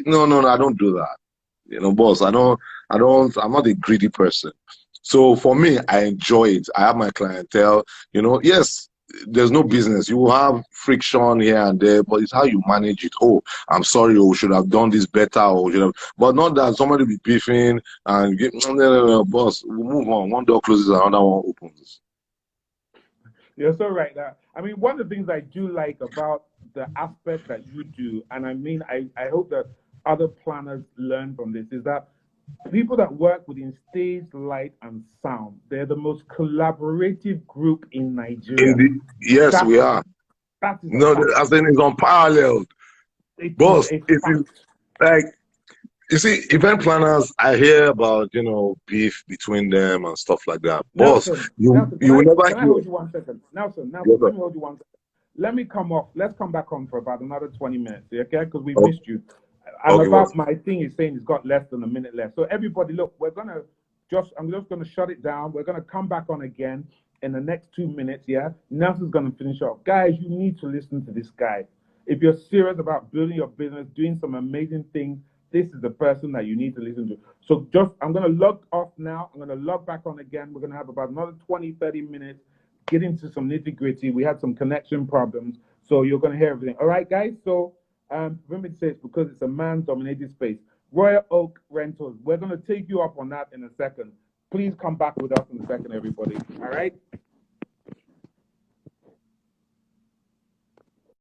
No, I don't do that. Boss, I'm not a greedy person. So for me, I enjoy it. I have my clientele, yes, there's no business. You will have friction here and there, but it's how you manage it. Oh, I'm sorry, we should have done this better, or should have, but not that somebody be beefing and get, no, boss, we'll move on. One door closes, another one opens. You're so right. I mean, one of the things I do like about the aspect that you do, and I hope that other planners learn from this, is that people that work within stage, light, and sound, they're the most collaborative group in Nigeria. Yes, we are. That is no, I think it's unparalleled. Boss, it is like, you see, event planners, I hear about, beef between them and stuff like that. Boss, you will never hear. Can I hold you 1 second? Nelson, let me hold you 1 second. Let me come off. Let's come back on for about another 20 minutes, okay? Because we missed you. My thing is saying it's got less than a minute left. So everybody, look, I'm just going to shut it down. We're going to come back on again in the next 2 minutes, yeah? Nelson's going to finish off. Guys, you need to listen to this guy. If you're serious about building your business, doing some amazing things, this is the person that you need to listen to. So I'm going to log off now. I'm going to log back on again. We're going to have about another 20, 30 minutes, get into some nitty-gritty. We had some connection problems, so you're going to hear everything. All right, guys? So remember to say it's because it's a man-dominated space. Royal Oak Rentals. We're going to take you up on that in a second. Please come back with us in a second, everybody. All right?